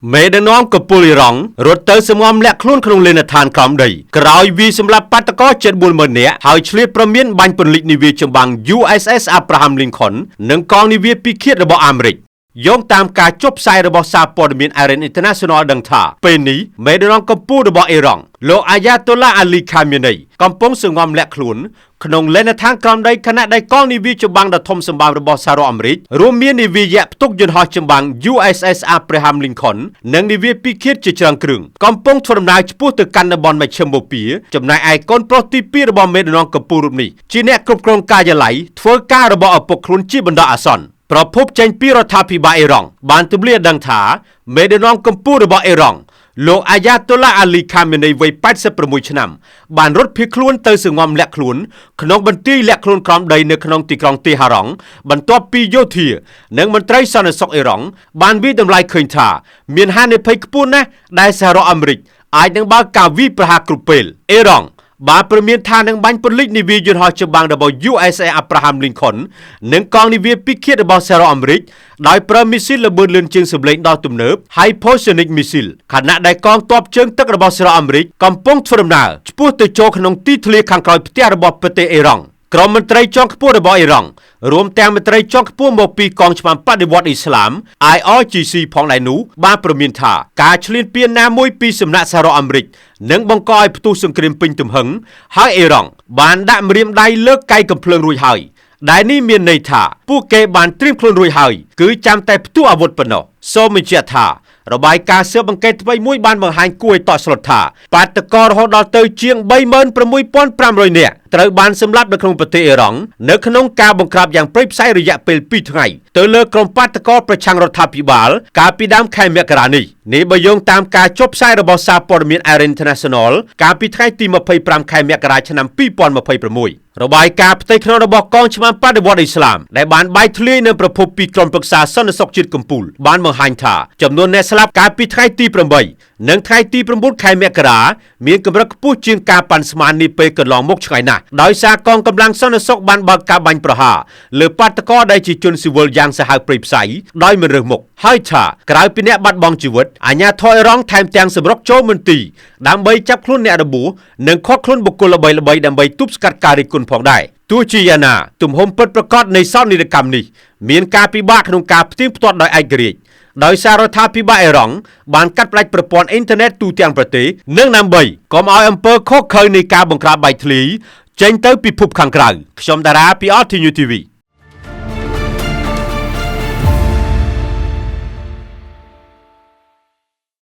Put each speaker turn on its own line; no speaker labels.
មេដឹកនាំកំពូលអ៊ីរ៉ង់រត់ទៅសម្ងំលាក់ខ្លួនក្នុងលេនដ្ឋានក្រោមដីក្រោយវាយសម្លាប់បាតកោជិត 40,000 នាក់ហើយឆ្លៀតប្រមានបាញ់ពន្លិចនាវាចម្បាំង USS Abraham Lincoln និងកងនាវាពិឃាតរបស់អាមេរិកយោងតាមការចុះផ្សាយរបស់សារព័ត៌មាន Iran International ដឹងថាពេលនេះមេដឹកនាំកំពូលរបស់អ៊ីរ៉ង់លោកអាយ៉ាតូឡាអាលីខាមីនីកំពុងសង្ងំលាក់ខ្លួនក្នុងលេនដ្ឋានក្រោមដីខណៈដែលកងនាវាចម្បាំងដ៏ធំសម្បើមរបស់សហរដ្ឋអាមេរិករួមមាននាវាយក្សផ្ទុកយន្តហោះចម្បាំង USS Abraham Lincoln និងនាវាពិឃាតជាច្រើនគ្រឿងកំពុងធ្វើដំណើរឆ្ពោះទៅកាន់តំបន់មជ្ឈិមបូព៌ាចំណែកឯកូនប្រុសទី2របស់មេដឹកនាំកំពូលរូបនេះជាអ្នកគ្រប់គ្រងការិយាល័យធ្វើការរបស់ឪពុកខ្លួនជាបណ្ដោះអាសន្នប្រភពចេញពីរដ្ឋាភិបាលអ៊ីរ៉ង់បានទម្លាយដឹងថាមេដឹកនាំកំពូលរបស់អ៊ីរ៉ង់លោកអាយ៉ាតូឡាអាលីខាមីនីវ័យ86ឆ្នាំបានរត់ភៀសខ្លួនទៅសង្ងំលាក់ខ្លួនក្នុងបន្ទាយលាក់ខ្លួនក្រោមដីនៅក្នុងទីក្រុងទេហារ៉ង់បន្ទាប់ពីយោធានិងមន្ត្រីសន្តិសុខអ៊ីរ៉ង់បានវិតម្លៃឃើញថាមានហានិភ័យខ្ពស់ណាស់ដែលសហរដ្ឋអាមេរិកអាចនឹងបើកការវាយប្រហារគ្រប់ពេលអ៊ីរ៉ង់បានព្រមានថានឹងបាញ់ពន្លិចនាវាយន្តហោះចម្បាំងរបស់ USA Abraham Lincoln និងកងនាវាពិឃាតរបស់សហរដ្ឋអាមេរិកដោយប្រើមីស៊ីលល្បឿនលឿនជាងសម្លេងដ៏ទំនើប Hypersonic Missile ខណៈដែលកងទ័ពជើងទឹករបស់សហរដ្ឋអាមេរិកកំពុងធ្វើដំណើរឆ្ពោះទៅចូលក្នុងទីធ្លាខាងក្រោយផ្ទះរបស់ប្រទេសអ៊ីរ៉ង់ក្រុមមន្ត្រីជាន់ខ្ពស់របស់អ៊ីរ៉ង់រួមទាំងមន្ត្រីជាន់ខ្ពស់មកពីកងឆ្មាំបដិវត្តន៍អ៊ីស្លាម IRGC ផងដែរនោះបានព្រមានថាការឈ្លានពានណាមួយពីសំណាក់សហរដ្ឋអាមេរិកនឹងបង្កឲ្យផ្ទុះសង្គ្រាមពេញទំហឹងហើយអ៊ីរ៉ង់បានដាក់ម្រាមដៃលើកកាយកំភ្លើងរួចហើយដែលនេះមានន័យថាពួកគេបានត្រៀមខ្លួនរួចហើយគឺចាំតែផ្ទុះអាវុធប៉ុណ្ណោះសូមបញ្ជាក់ថារបាយការណ៍ស៊ើបអង្កេតថ្មីមួយបានបង្ហាញគួរឲ្យតក់ស្លុតថាបាតកោរហូតដល់ទៅជាង 36,500 នាក់ត្រូវបានសម្លាប់នៅក្នុងប្រទេសអ៊ីរ៉ង់នៅក្នុងការបង្ក្រាបយ៉ាងព្រៃផ្សៃរយៈពេល2ថ្ងៃទៅលើក្រុមបាតកោប្រឆាំងរដ្ឋាភិបាលកាលពីដើមខែមករានេះបើយោងតាមការចុះផ្សាយរបស់សារព័ត៌មាន Iran International កាលពីថ្ងៃទី25ខែមករាឆ្នាំ2026របាយការណ៍ផ្ទៃក្នុងរបស់កងឆ្មាំបដិវត្តន៍អ៊ីស្លាមដែលបានបាយធ្លាយនៅប្រភពពីក្រុមប្រឹក្សាសន្តិសុខជាតិកំពូលបានបង្ហាញថាចំនួនអ្នកស្លាប់កាលពីថ្ងៃទី8និងថ្ងៃទី9ខែមករាមានកម្រិតខ្ពស់ជាងការប៉ាន់ស្មាននេះពេលកន្លងមកឆ្ងាយណាស់ដោយសារកងកម្លាំងសន្តិសុខបានបើកការបាញ់ប្រហារលើបាតកោដែលជាជនស៊ីវិលយ៉ាងសាហាវព្រៃផ្សៃដោយមិនរើសមុខហើយថាក្រៅពីអ្នកបាត់បង់ជីវិតអាជ្ញាធរអ៊ីរ៉ង់ថែមទាំងសម្រុកចូលមន្ទីរដើម្បីចាប់ខ្លួនអ្នករបួសនិងឃាត់ខ្លួនបុគ្គលល្បីៗដើម្បីទប់ស្កាត់ការរិះគន់ផងដែរទោះជាយ៉ាងណាទំហំពិតប្រាកដនៃសោកនាដកម្មនេះមានការពិបាកក្នុងការផ្ទៀងផ្ទាត់ដោយឯករាជ្យដោយសាររដ្ឋាភិបាលអ៊ីរ៉ង់បានកាត់ផ្តាច់ប្រព័ន្ធអ៊ីនធឺណិតទូទាំងប្រទេសនិងដើម្បីកុំឲ្យអំពើខុសខើនៃការបង្ក្រាបបែកធ្លាយចេញទៅពិភពខាងក្រៅខ្ញុំតារាពី RTNews TV